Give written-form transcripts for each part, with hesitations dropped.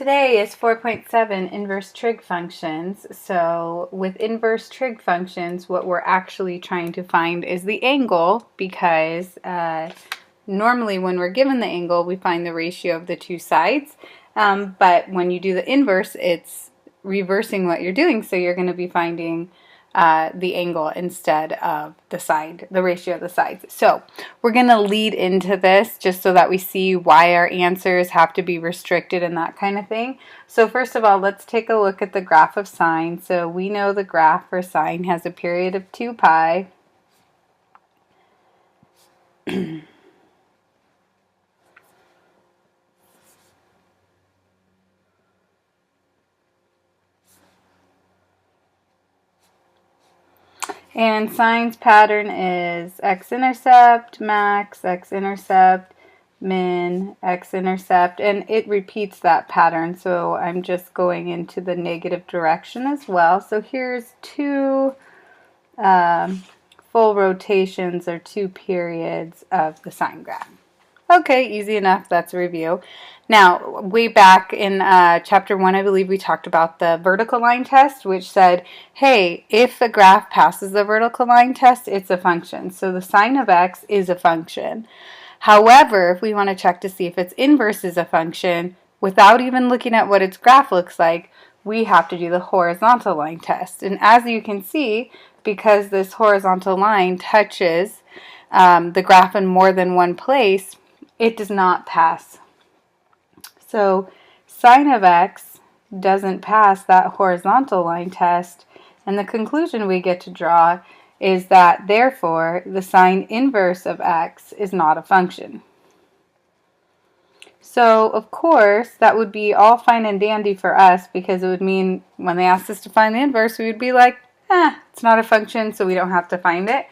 Today is 4.7 inverse trig functions. So with inverse trig functions, what we're actually trying to find is the angle, because normally when we're given the angle, we find the ratio of the two sides. But when you do the inverse, it's reversing what you're doing. So you're going to be finding the angle instead of the ratio of the sides. So we're going to lead into this just so that we see why our answers have to be restricted and that kind of thing. So first of all, let's take a look at the graph of sine. So we know the graph for sine has a period of 2 pi. And sine's pattern is x-intercept, max, x-intercept, min, x-intercept, and it repeats that pattern. So I'm just going into the negative direction as well. So here's two full rotations or 2 periods of the sine graph. Okay, easy enough. That's a review. Now, way back in chapter 1, I believe we talked about the vertical line test, which said, hey, if a graph passes the vertical line test, it's a function. So the sine of x is a function. However, if we want to check to see if its inverse is a function, without even looking at what its graph looks like, we have to do the horizontal line test. And as you can see, because this horizontal line touches the graph in more than one place, it does not pass. So sine of x doesn't pass that horizontal line test, and the conclusion we get to draw is that therefore the sine inverse of x is not a function. So of course that would be all fine and dandy for us, because it would mean when they asked us to find the inverse, we would be like, it's not a function, so we don't have to find it.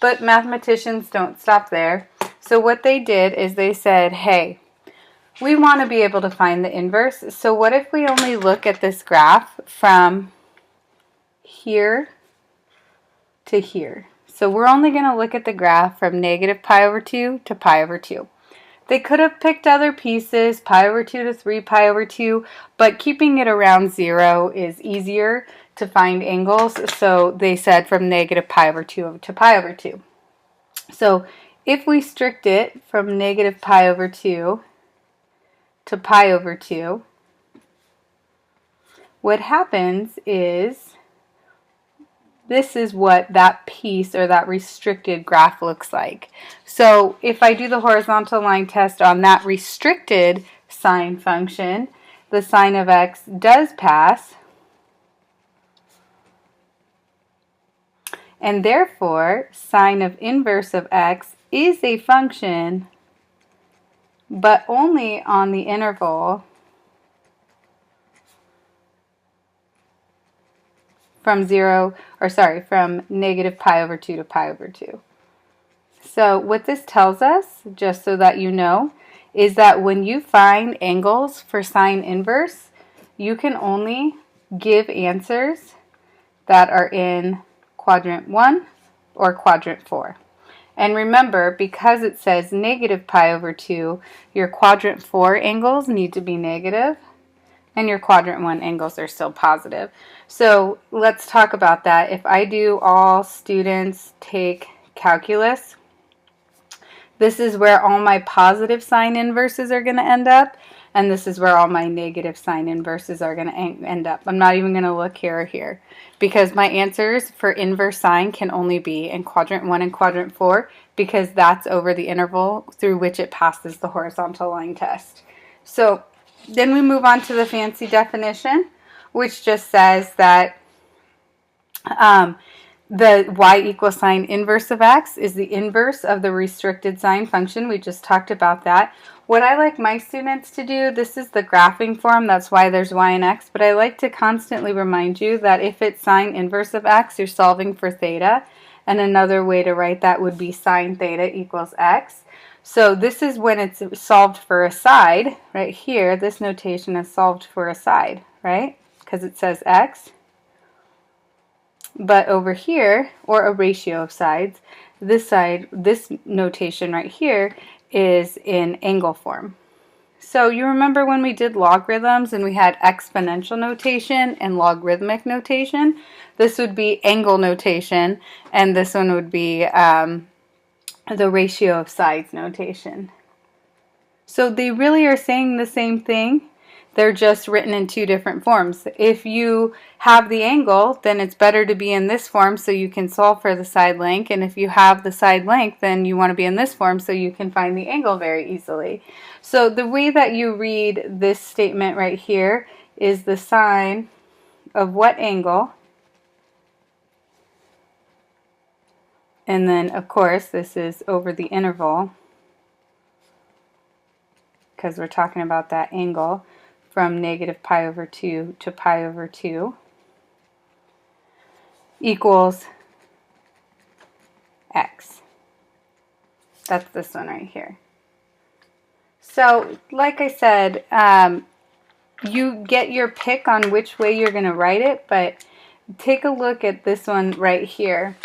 But mathematicians don't stop there. So what they did is they said, hey, we want to be able to find the inverse. So what if we only look at this graph from here to here? So we're only going to look at the graph from negative pi over 2 to pi over 2. They could have picked other pieces, pi over 2 to 3 pi over 2, but keeping it around 0 is easier to find angles. So they said from negative pi over 2 to pi over 2. So if we strict it from negative pi over 2 to pi over 2, what happens is this is what that piece or that restricted graph looks like. So if I do the horizontal line test on that restricted sine function, the sine of x does pass, and therefore sine of inverse of x is a function, but only on the interval from negative pi over 2 to pi over 2. So what this tells us, just so that you know, is that when you find angles for sine inverse, you can only give answers that are in quadrant 1 or quadrant 4. And remember, because it says negative pi over 2, your quadrant 4 angles need to be negative, and your quadrant 1 angles are still positive. So let's talk about that. If I do all students take calculus, this is where all my positive sine inverses are going to end up, and this is where all my negative sine inverses are going to end up. I'm not even going to look here or here, because my answers for inverse sine can only be in quadrant 1 and quadrant 4, because that's over the interval through which it passes the horizontal line test. So then we move on to the fancy definition, which just says that the y equals sine inverse of x is the inverse of the restricted sine function. We just talked about that. What I like my students to do, this is the graphing form, that's why there's y and x, but I like to constantly remind you that if it's sine inverse of x, you're solving for theta, and another way to write that would be sine theta equals x. So this is when it's solved for a side, right here, this notation is solved for a side, right? Because it says x. But over here, or a ratio of sides, this side, this notation right here is in angle form. So you remember when we did logarithms and we had exponential notation and logarithmic notation? This would be angle notation, and this one would be the ratio of sides notation. So they really are saying the same thing. They're just written in two different forms. If you have the angle, then it's better to be in this form so you can solve for the side length. And if you have the side length, then you want to be in this form so you can find the angle very easily. So the way that you read this statement right here is the sine of what angle? And then, of course, this is over the interval, because we're talking about that angle from negative pi over 2 to pi over 2 equals x. That's this one right here. So, like I said, you get your pick on which way you're going to write it, but take a look at this one right here.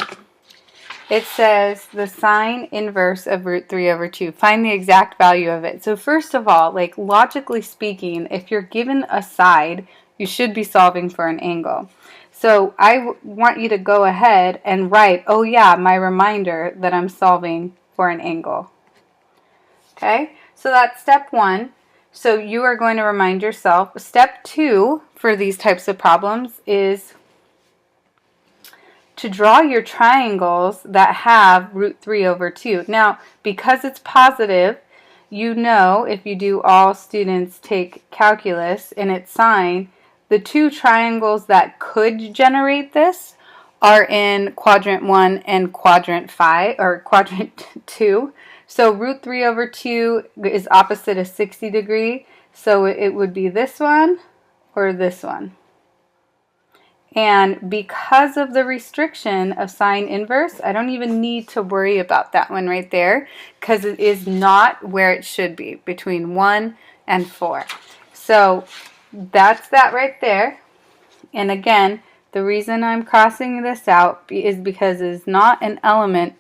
It says the sine inverse of root 3 over 2. Find the exact value of it. So first of all, like logically speaking, if you're given a side, you should be solving for an angle. So I want you to go ahead and write, oh yeah, my reminder that I'm solving for an angle. Okay, so that's step 1. So you are going to remind yourself. Step 2 for these types of problems is to draw your triangles that have root 3 over 2. Now, because it's positive, you know, if you do all students take calculus and it's sine, the two triangles that could generate this are in quadrant 1 and quadrant 5, or quadrant 2. So root 3 over 2 is opposite of 60 degree, so it would be this one or this one. And because of the restriction of sine inverse, I don't even need to worry about that one right there, because it is not where it should be, between 1 and 4. So that's that right there. And again, the reason I'm crossing this out is because it is not an element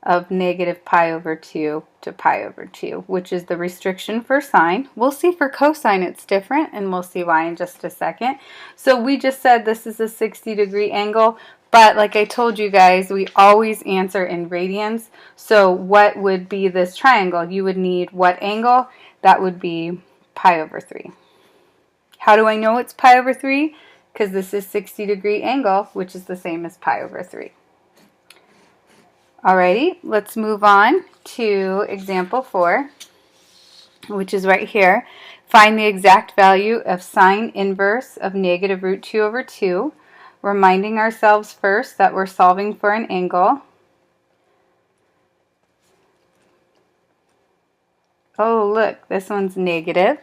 of negative pi over 2 to pi over 2, which is the restriction for sine. We'll see for cosine it's different, and we'll see why in just a second. So we just said this is a 60-degree angle, but like I told you guys, we always answer in radians. So what would be this triangle? You would need what angle? That would be pi over 3. How do I know it's pi over 3? Because this is 60-degree angle, which is the same as pi over 3. Alrighty, let's move on to example 4, which is right here. Find the exact value of sine inverse of negative root 2 over 2, reminding ourselves first that we're solving for an angle. Oh, look, this one's negative.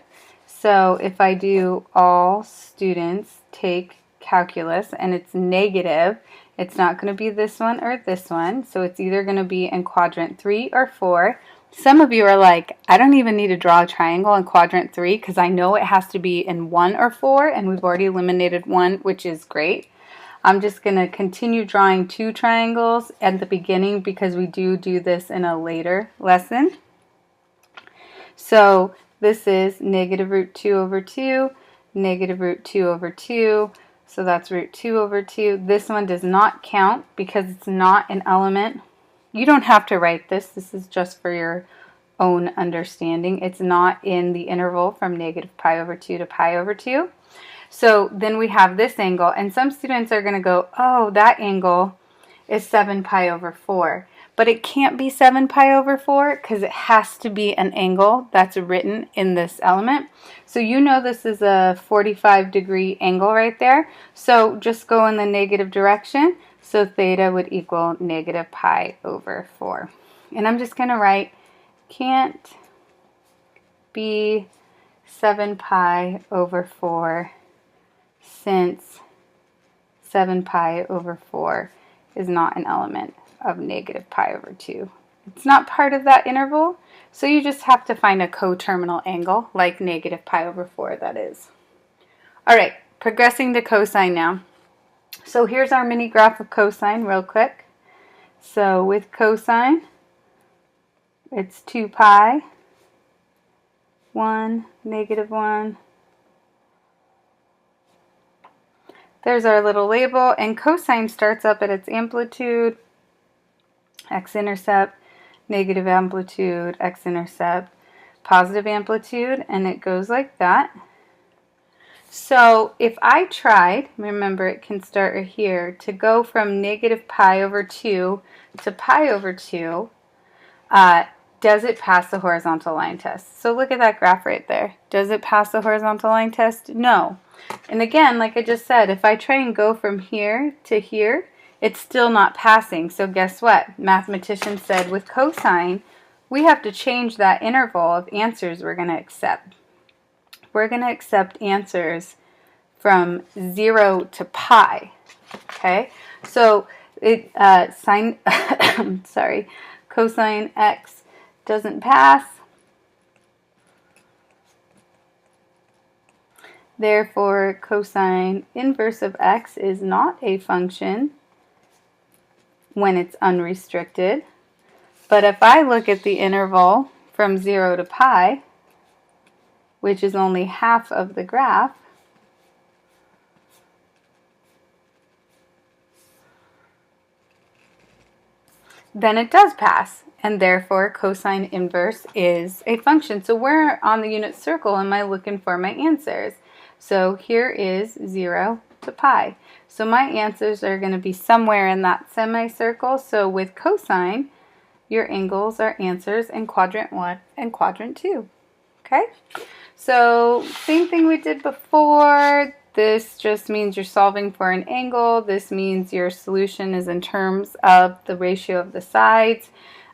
So if I do all students take calculus and it's negative, it's not going to be this one or this one. So it's either going to be in quadrant 3 or 4. Some of you are like, I don't even need to draw a triangle in quadrant 3 because I know it has to be in 1 or 4, and we've already eliminated 1, which is great. I'm just going to continue drawing 2 triangles at the beginning because we do this in a later lesson. So this is negative root 2 over 2, negative root 2 over 2. So that's root 2 over 2. This one does not count because it's not an element. You don't have to write this. This is just for your own understanding. It's not in the interval from negative pi over 2 to pi over 2. So then we have this angle, and some students are going to go, oh, that angle is 7 pi over 4. But it can't be 7 pi over 4 because it has to be an angle that's written in this element. So you know this is a 45-degree angle right there. So just go in the negative direction. So theta would equal negative pi over 4. And I'm just going to write can't be 7 pi over 4 since 7 pi over 4 is not an element of negative pi over 2. It's not part of that interval, so you just have to find a coterminal angle, like negative pi over 4, that is. Alright, progressing to cosine now. So here's our mini graph of cosine real quick. So with cosine, it's 2 pi 1, negative 1. There's our little label, and cosine starts up at its amplitude, x-intercept, negative amplitude, x-intercept, positive amplitude, and it goes like that. So if I tried, remember it can start right here, to go from negative pi over 2 to pi over 2, does it pass the horizontal line test? So look at that graph right there. Does it pass the horizontal line test? No. And again, like I just said, if I try and go from here to here, it's still not passing. So guess what? Mathematicians said with cosine, we have to change that interval of answers we're going to accept. We're going to accept answers from 0 to pi. Okay? So cosine x doesn't pass. Therefore, cosine inverse of x is not a function when it's unrestricted. But if I look at the interval from 0 to pi, which is only half of the graph, then it does pass, and therefore cosine inverse is a function. So where on the unit circle am I looking for my answers? So here is 0 to pi. So my answers are going to be somewhere in that semicircle. So with cosine, your angles are answers in quadrant 1 and quadrant 2. Okay? So same thing we did before. This just means you're solving for an angle. This means your solution is in terms of the ratio of the sides.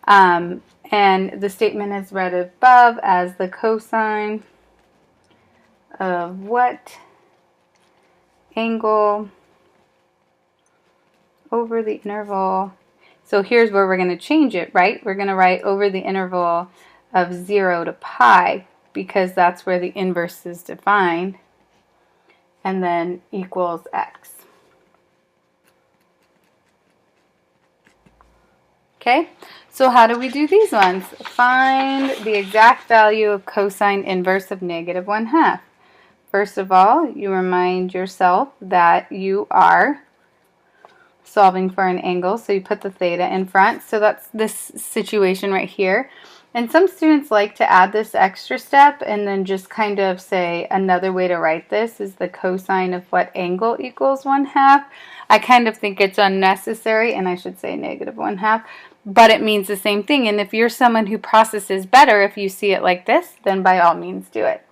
And the statement is read above as the cosine of what angle over the interval. So here's where we're going to change it, right? We're going to write over the interval of 0 to pi because that's where the inverse is defined. And then equals x. Okay, so how do we do these ones? Find the exact value of cosine inverse of negative 1/2. First of all, you remind yourself that you are solving for an angle, so you put the theta in front. So that's this situation right here. And some students like to add this extra step and then just kind of say another way to write this is the cosine of what angle equals 1/2. I kind of think it's unnecessary, and I should say negative 1/2, but it means the same thing. And if you're someone who processes better, if you see it like this, then by all means do it.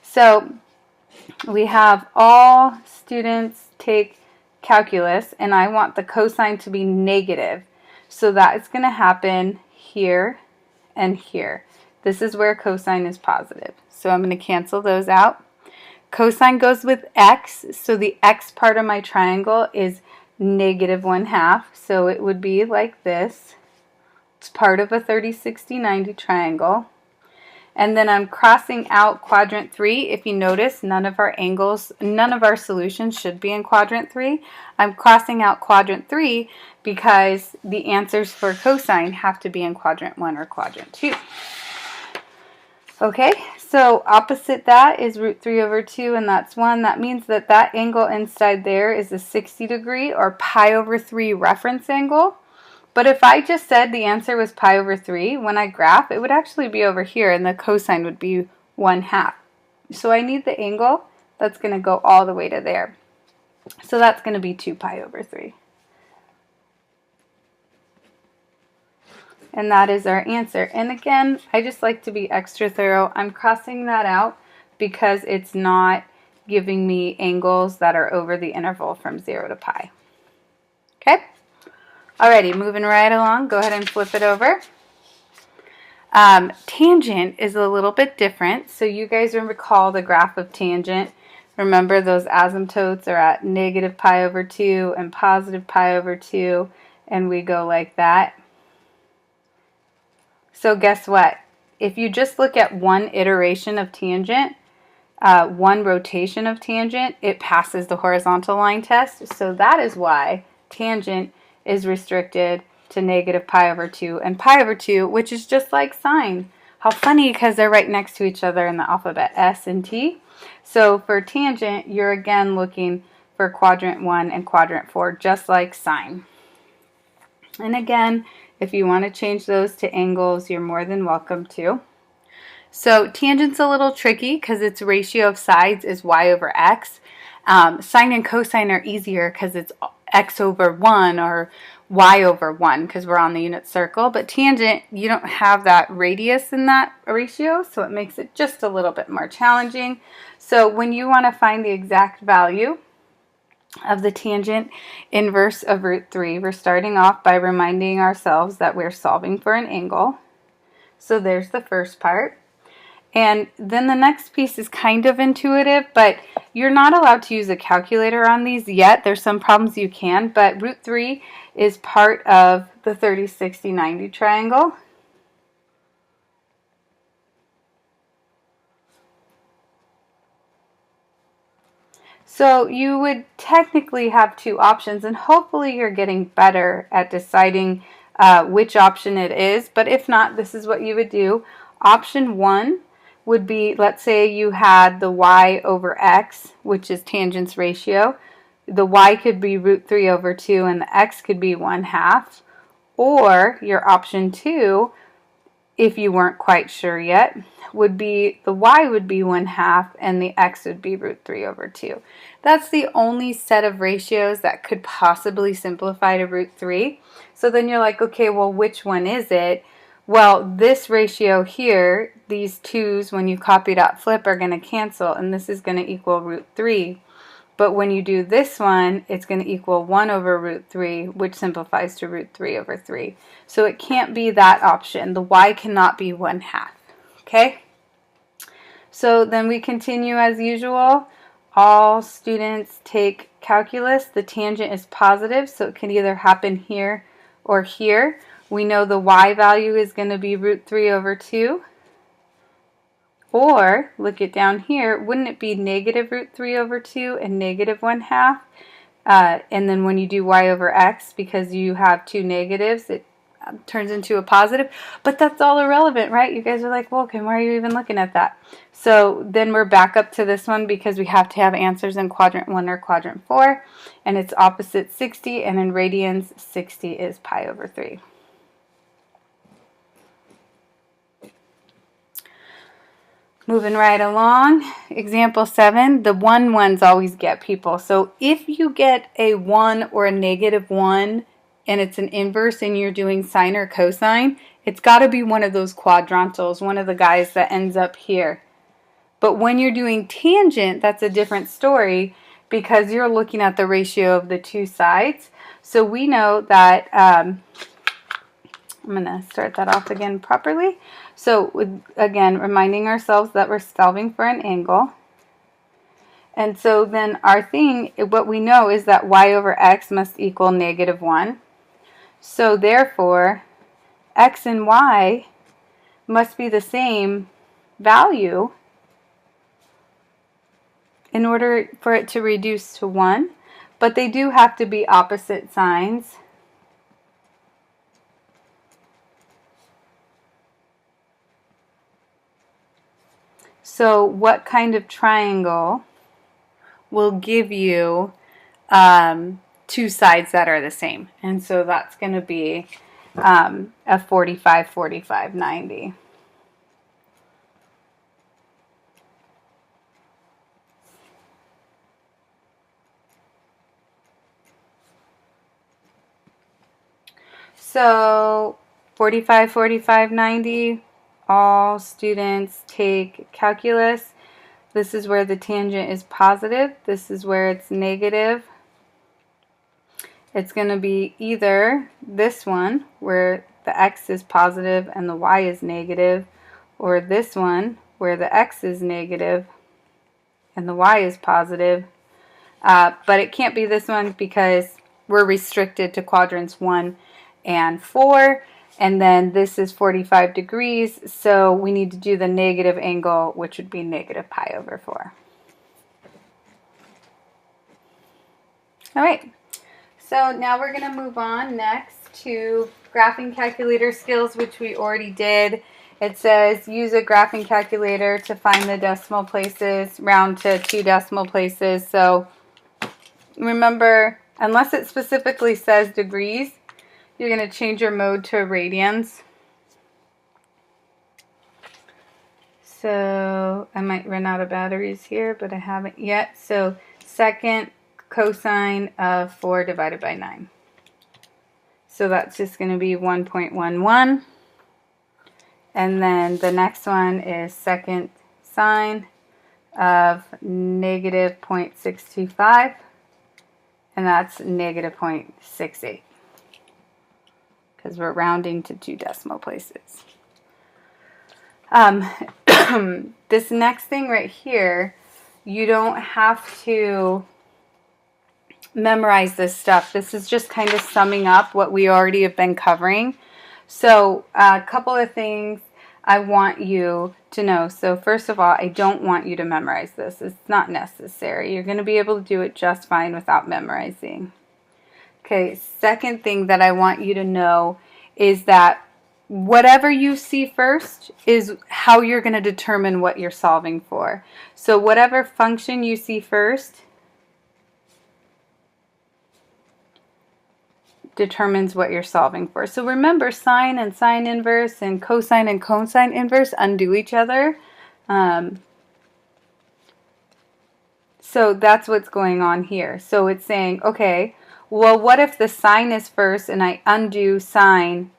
So we have all students take calculus, and I want the cosine to be negative. So that is going to happen here and here. This is where cosine is positive. So I'm going to cancel those out. Cosine goes with x, so the x part of my triangle is negative 1/2. So it would be like this. It's part of a 30, 60, 90 triangle. And then I'm crossing out quadrant 3. If you notice, none of our solutions should be in quadrant 3. I'm crossing out quadrant 3 because the answers for cosine have to be in quadrant 1 or quadrant 2. Okay, so opposite that is root 3 over 2, and that's 1. That means that that angle inside there is a 60 degree or pi over 3 reference angle. But if I just said the answer was pi over 3, when I graph, it would actually be over here, and the cosine would be 1/2. So I need the angle that's going to go all the way to there. So that's going to be 2 pi over 3. And that is our answer. And again, I just like to be extra thorough. I'm crossing that out because it's not giving me angles that are over the interval from 0 to pi. Okay? Alrighty, moving right along. Go ahead and flip it over. Tangent is a little bit different. So you guys recall the graph of tangent. Remember those asymptotes are at negative pi over 2 and positive pi over 2. And we go like that. So guess what? If you just look at one iteration of tangent, one rotation of tangent, it passes the horizontal line test. So that is why tangent is restricted to negative pi over 2 and pi over 2, which is just like sine. How funny, because they're right next to each other in the alphabet, S and T. So for tangent, you're again looking for quadrant 1 and quadrant 4, just like sine. And again, if you want to change those to angles, you're more than welcome to. So tangent's a little tricky because its ratio of sides is y over x. Sine and cosine are easier because it's x over 1 or y over 1 because we're on the unit circle. But tangent, you don't have that radius in that ratio, so it makes it just a little bit more challenging. So when you want to find the exact value of the tangent inverse of root 3, we're starting off by reminding ourselves that we're solving for an angle. So there's the first part. And then the next piece is kind of intuitive, but you're not allowed to use a calculator on these yet. There's some problems you can, but root 3 is part of the 30, 60, 90 triangle. So you would technically have two options, and hopefully you're getting better at deciding which option it is. But if not, this is what you would do. Option 1 would be, let's say you had the y over x, which is tangent's ratio. The y could be root 3 over 2, and the x could be 1/2. Or your option 2, if you weren't quite sure yet, would be the y would be 1/2 and the x would be root 3 over 2. That's the only set of ratios that could possibly simplify to root 3. So then you're like, okay, well, which one is it? Well, this ratio here, these 2's, when you copy dot flip, are going to cancel, and this is going to equal root 3. But when you do this one, it's going to equal 1 over root 3, which simplifies to root 3 over 3. So it can't be that option. The y cannot be 1/2. Okay? So then we continue as usual. All students take calculus. The tangent is positive, so it can either happen here or here. We know the y value is going to be root 3 over 2. Or, look it down here, wouldn't it be negative root 3 over 2 and negative 1/2? And then when you do y over x, because you have two negatives, it turns into a positive. But that's all irrelevant, right? You guys are like, well, okay, why are you even looking at that? So then we're back up to this one because we have to have answers in quadrant 1 or quadrant 4. And it's opposite 60, and in radians, 60 is pi over 3. Moving right along, example 7, the 1s always get people. So if you get a 1 or a negative 1 and it's an inverse and you're doing sine or cosine, it's got to be one of those quadrantals, one of the guys that ends up here. But when you're doing tangent, that's a different story because you're looking at the ratio of the two sides. So we know that, I'm going to start that off again properly. So again, reminding ourselves that we're solving for an angle. And so then our thing, what we know is that y over x must equal negative 1. So therefore, x and y must be the same value in order for it to reduce to 1. But they do have to be opposite signs. So what kind of triangle will give you two sides that are the same? And so that's going to be a 45, 45, 90. So 45, 45, 90. All students take calculus. This is where the tangent is positive. This is where it's negative. It's going to be either this one, where the x is positive and the y is negative, or this one, where the x is negative and the y is positive. But it can't be this one because we're restricted to quadrants 1 and 4. And then this is 45 degrees, so we need to do the negative angle, which would be negative pi over 4. All right, so now we're going to move on next to graphing calculator skills, which we already did It says use a graphing calculator to find the decimal places, round to 2 decimal places. So remember, unless it specifically says degrees, you're going to change your mode to radians. So I might run out of batteries here, but I haven't yet. So second cosine of 4 divided by 9. So that's just going to be 1.11. And then the next one is second sine of negative 0.625. And that's negative 0.68. Because we're rounding to 2 decimal places. This next thing right here, you don't have to memorize this stuff. This is just kind of summing up what we already have been covering. So a couple of things I want you to know. So first of all, I don't want you to memorize this. It's not necessary. You're going to be able to do it just fine without memorizing. Okay, second thing that I want you to know is that whatever you see first is how you're going to determine what you're solving for. So whatever function you see first determines what you're solving for. So remember, sine and sine inverse and cosine inverse undo each other. So that's what's going on here. So it's saying, okay, well, what if the sine is first and I undo sine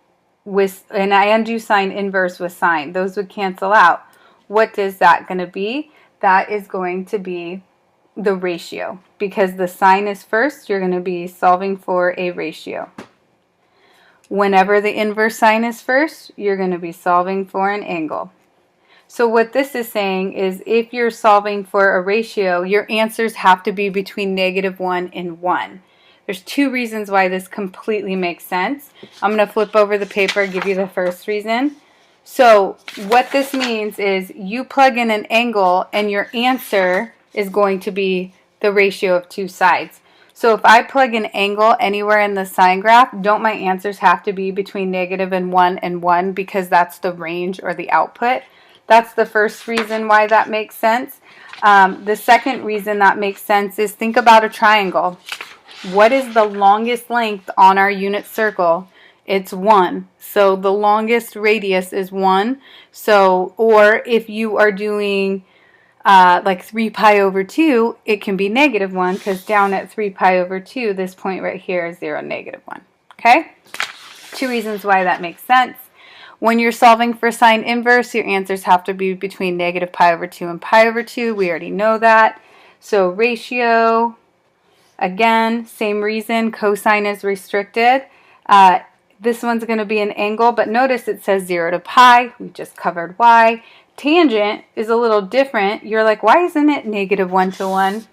inverse with sine? Those would cancel out. What is that going to be? That is going to be the ratio. Because the sine is first, you're going to be solving for a ratio. Whenever the inverse sine is first, you're going to be solving for an angle. So what this is saying is if you're solving for a ratio, your answers have to be between -1 and 1. There's 2 reasons why this completely makes sense. I'm going to flip over the paper and give you the first reason. So what this means is you plug in an angle and your answer is going to be the ratio of 2 sides. So if I plug an angle anywhere in the sine graph, don't my answers have to be between -1 and 1 because that's the range or the output? That's the first reason why that makes sense. The second reason that makes sense is think about a triangle. What is the longest length on our unit circle? It's 1. So the longest radius is 1. So, or if you are doing like 3 pi over 2, it can be -1 because down at 3 pi over 2, this point right here is 0, -1. Okay? 2 reasons why that makes sense. When you're solving for sine inverse, your answers have to be between negative pi over 2 and pi over 2. We already know that. So ratio, again, same reason, cosine is restricted. This one's going to be an angle, but notice it says 0 to pi. We just covered why. Tangent is a little different. You're like, why isn't it -1 to 1?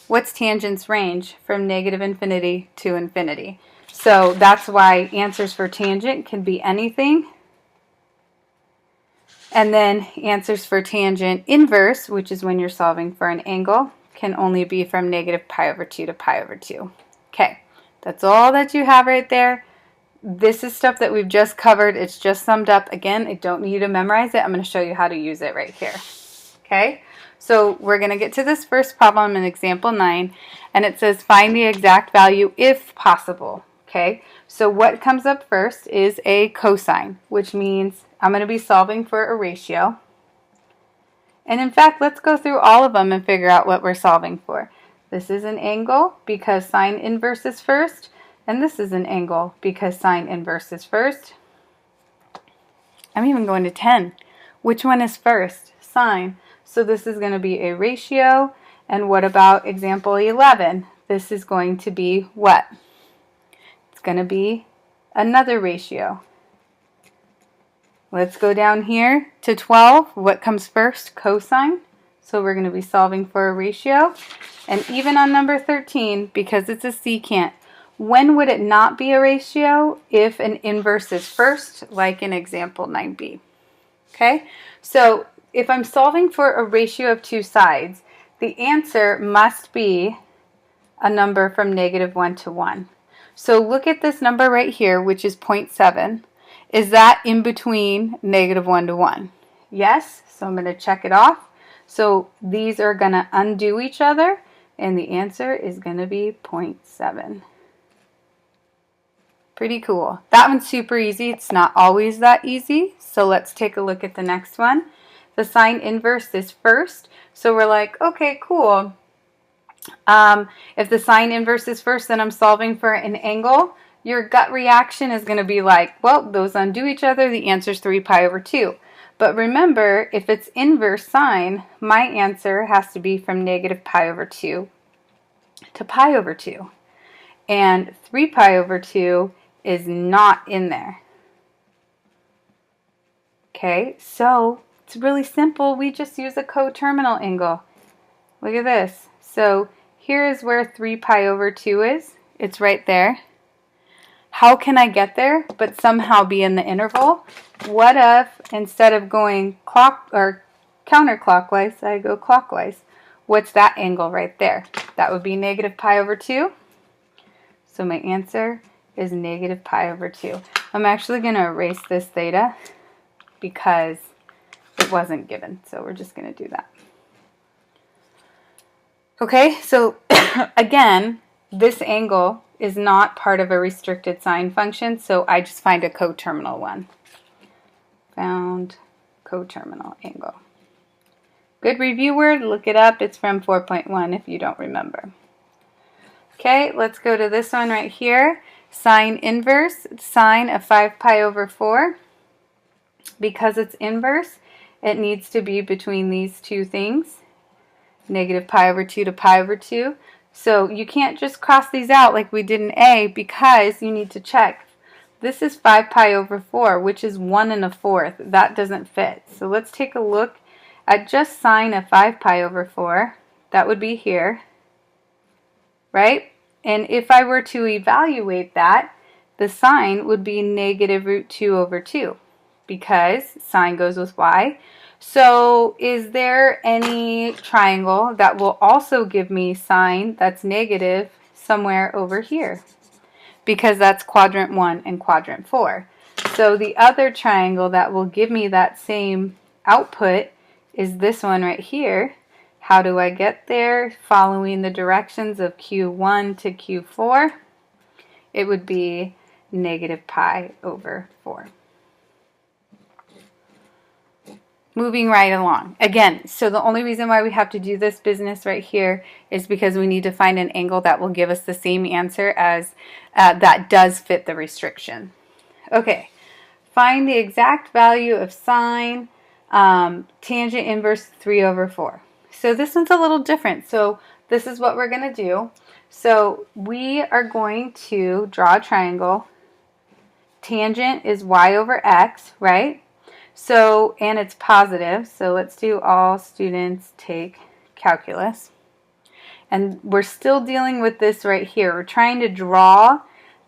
What's tangent's range? From -infinity to infinity. So that's why answers for tangent can be anything. And then answers for tangent inverse, which is when you're solving for an angle, can only be from negative pi over 2 to pi over 2. Okay, that's all that you have right there. This is stuff that we've just covered. It's just summed up. Again, I don't need you to memorize it. I'm going to show you how to use it right here. Okay, so we're going to get to this first problem in example 9, and it says find the exact value if possible. Okay, so what comes up first is a cosine, which means I'm going to be solving for a ratio. And in fact, let's go through all of them and figure out what we're solving for. This is an angle because sine inverse is first, and this is an angle because sine inverse is first. I'm even going to 10. Which one is first? Sine. So this is going to be a ratio. And what about example 11? This is going to be what? It's going to be another ratio. Let's go down here to 12. What comes first? Cosine. So we're going to be solving for a ratio. And even on number 13, because it's a secant, when would it not be a ratio? If an inverse is first, like in example 9b. Okay? So if I'm solving for a ratio of 2 sides, the answer must be a number from -1 to 1. So look at this number right here, which is 0.7. Is that in between -1 to 1? Yes, so I'm going to check it off. So these are going to undo each other, and the answer is going to be 0.7. Pretty cool. That one's super easy. It's not always that easy. So let's take a look at the next one. The sine inverse is first. So we're like, okay, cool. If the sine inverse is first, then I'm solving for an angle. Your gut reaction is going to be like, well, those undo each other. The answer is 3 pi over 2. But remember, if it's inverse sine, my answer has to be from negative pi over 2 to pi over 2. And 3 pi over 2 is not in there. Okay, so it's really simple. We just use a coterminal angle. Look at this. So here is where 3 pi over 2 is. It's right there. How can I get there but somehow be in the interval? What if instead of going counterclockwise, I go clockwise? What's that angle right there? That would be negative pi over 2. So my answer is negative pi over 2. I'm actually going to erase this theta because it wasn't given. So we're just going to do that. Okay, so again, this angle is not part of a restricted sine function, so I just find a coterminal one. Found coterminal angle. Good review word, look it up. It's from 4.1 if you don't remember. Okay, let's go to this one right here. Sine inverse, sine of 5 pi over 4. Because it's inverse, it needs to be between these two things. Negative pi over 2 to pi over 2. So you can't just cross these out like we did in A because you need to check. This is 5 pi over 4, which is 1 1/4. That doesn't fit. So let's take a look at just sine of 5 pi over 4. That would be here, right? And if I were to evaluate that, the sine would be negative root 2 over 2 because sine goes with y. So is there any triangle that will also give me sine that's negative somewhere over here? Because that's quadrant 1 and quadrant 4. So the other triangle that will give me that same output is this one right here. How do I get there? Following the directions of Q1 to Q4, it would be negative pi over 4. Moving right along. Again, so the only reason why we have to do this business right here is because we need to find an angle that will give us the same answer as that does fit the restriction. Okay, find the exact value of sine tangent inverse 3 over 4. So this one's a little different. So this is what we're going to do. So we are going to draw a triangle. Tangent is y over x, right? So, and it's positive, so let's do all students take calculus. And we're still dealing with this right here. We're trying to draw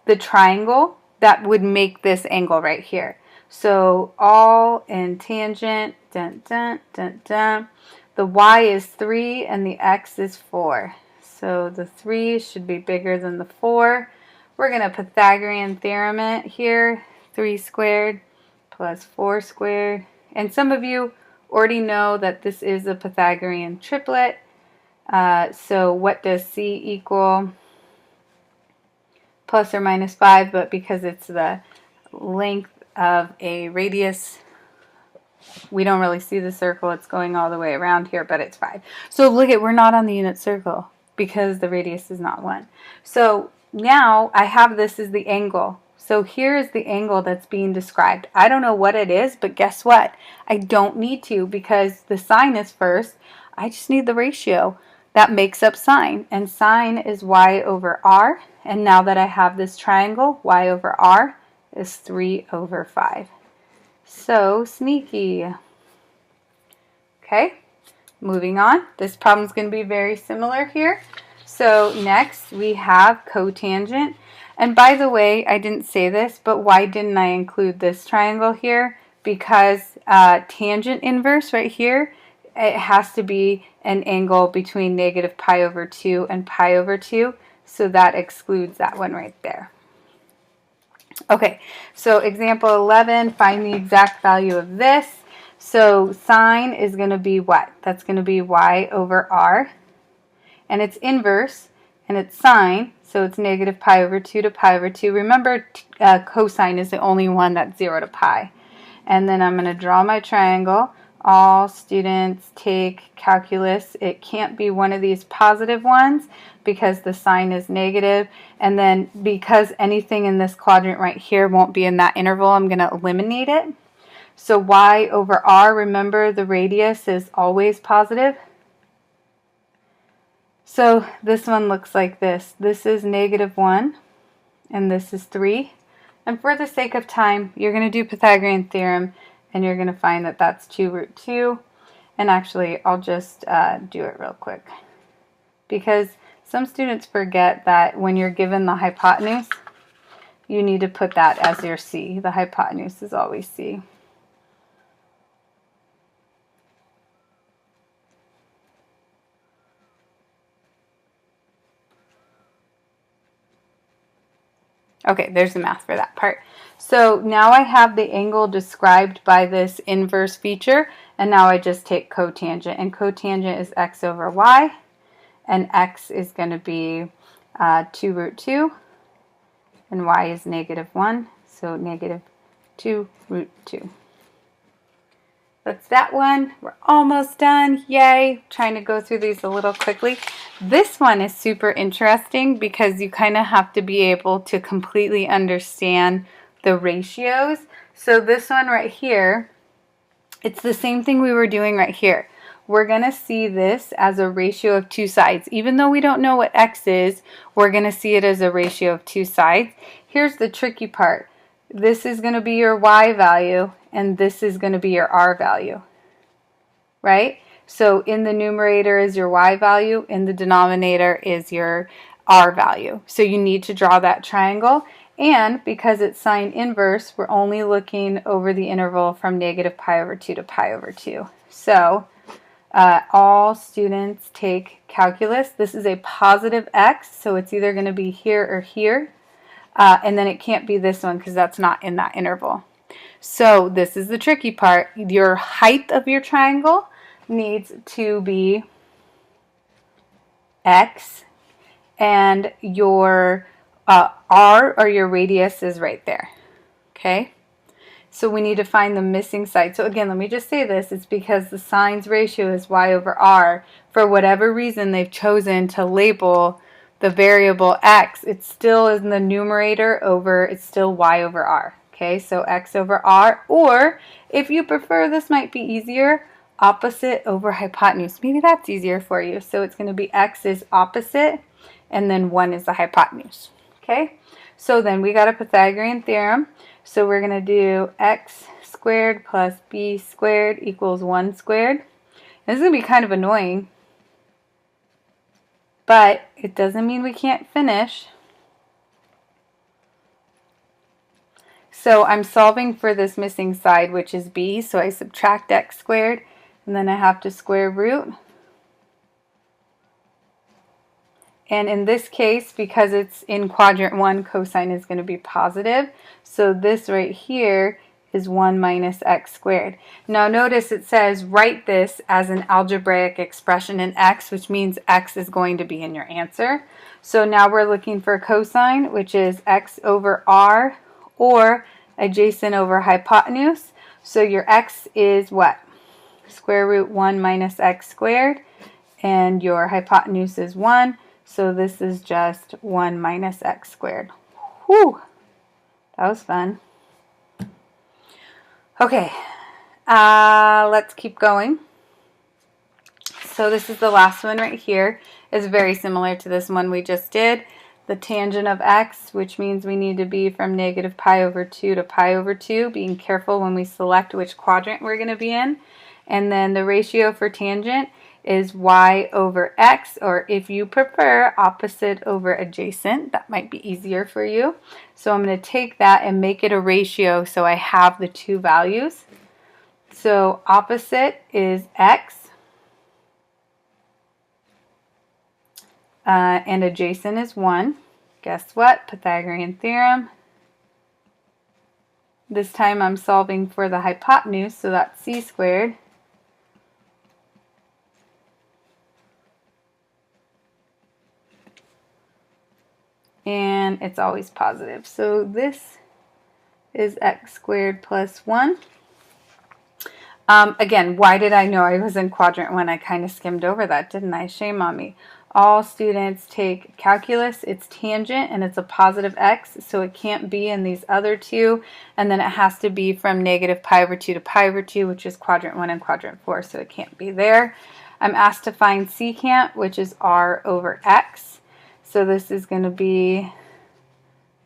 the triangle that would make this angle right here. So, all and tangent, dun, dun, dun, dun. The y is 3 and the x is 4. So, the 3 should be bigger than the 4. We're going to Pythagorean theorem it here. 3 squared plus 4 squared. And some of you already know that this is a Pythagorean triplet. So what does C equal? Plus or minus 5, but because it's the length of a radius, we don't really see the circle. It's going all the way around here, but it's 5. So look at, we're not on the unit circle because the radius is not 1. So now I have this as the angle. So here is the angle that's being described. I don't know what it is, but guess what? I don't need to because the sine is first. I just need the ratio that makes up sine. And sine is y over r. And now that I have this triangle, y over r is 3 over 5. So sneaky. Okay, moving on. This problem is going to be very similar here. So next we have cotangent. And by the way, I didn't say this, but why didn't I include this triangle here? Because tangent inverse right here, it has to be an angle between negative pi over 2 and pi over 2. So that excludes that one right there. Okay, so example 11, find the exact value of this. So sine is going to be what? That's going to be y over r. And it's inverse, and it's sine, so it's negative pi over 2 to pi over 2. Remember, cosine is the only one that's 0 to pi. And then I'm going to draw my triangle. All students take calculus. It can't be one of these positive ones because the sign is negative. And then because anything in this quadrant right here won't be in that interval, I'm going to eliminate it. So y over r, remember the radius is always positive. So this one looks like this. This is negative 1 and this is 3. And for the sake of time, you're going to do Pythagorean theorem and you're going to find that that's 2 root 2. And actually, I'll just do it real quick. Because some students forget that when you're given the hypotenuse, you need to put that as your c. The hypotenuse is always c. Okay, there's the math for that part. So now I have the angle described by this inverse feature, and now I just take cotangent, and cotangent is x over y, and x is going to be 2 root 2, and y is negative 1, so negative 2 root 2. That's that one. We're almost done. Yay. Trying to go through these a little quickly. This one is super interesting because you kind of have to be able to completely understand the ratios. So this one right here, it's the same thing we were doing right here. We're going to see this as a ratio of two sides. Even though we don't know what x is, we're going to see it as a ratio of two sides. Here's the tricky part. This is going to be your y value, and this is going to be your r value, right? So in the numerator is your y value, in the denominator is your r value. So you need to draw that triangle, and because it's sine inverse, we're only looking over the interval from negative pi over 2 to pi over 2. So all students take calculus. This is a positive x, so it's either going to be here or here. And then it can't be this one because that's not in that interval. So this is the tricky part. Your height of your triangle needs to be x, and your r, or your radius, is right there. Okay? So we need to find the missing side. So again, let me just say this. It's because the sine's ratio is y over r. For whatever reason, they've chosen to label the variable x. It still is in the numerator over, it's still y over r. Okay, so x over r, or if you prefer, this might be easier, opposite over hypotenuse. Maybe that's easier for you. So it's going to be x is opposite, and then 1 is the hypotenuse. Okay, so then we got a Pythagorean theorem. So we're going to do x squared plus b squared equals 1 squared. And this is going to be kind of annoying, but it doesn't mean we can't finish. So I'm solving for this missing side, which is b, so I subtract x squared, and then I have to square root. And in this case, because it's in quadrant 1, cosine is going to be positive. So this right here is 1 minus x squared. Now notice it says write this as an algebraic expression in x, which means x is going to be in your answer. So now we're looking for cosine, which is x over r, or adjacent over hypotenuse. So your x is what? Square root 1 minus x squared, and your hypotenuse is 1. So this is just 1 minus x squared. Whew, that was fun. Okay, let's keep going. So this is the last one right here. It's very similar to this one we just did. The tangent of x, which means we need to be from negative pi over 2 to pi over 2, being careful when we select which quadrant we're going to be in. And then the ratio for tangent is y over x, or if you prefer, opposite over adjacent. That might be easier for you. So I'm going to take that and make it a ratio so I have the two values. So opposite is x, and adjacent is 1. Guess what? Pythagorean theorem. This time I'm solving for the hypotenuse, so that's c squared. And it's always positive. So this is x squared plus 1. Again, why did I know I was in quadrant 1? I kind of skimmed over that, didn't I? Shame on me. All students take calculus. It's tangent and it's a positive x, so it can't be in these other two. And then it has to be from negative pi over 2 to pi over 2, which is quadrant 1 and quadrant 4, so it can't be there. I'm asked to find secant, which is r over x. So this is going to be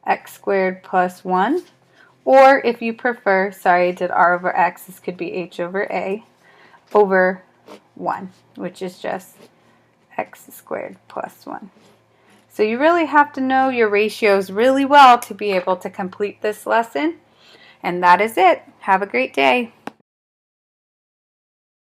x squared plus 1. Or if you prefer, sorry, I did r over x, this could be h over a over 1, which is just x squared plus 1. So you really have to know your ratios really well to be able to complete this lesson. And that is it. Have a great day.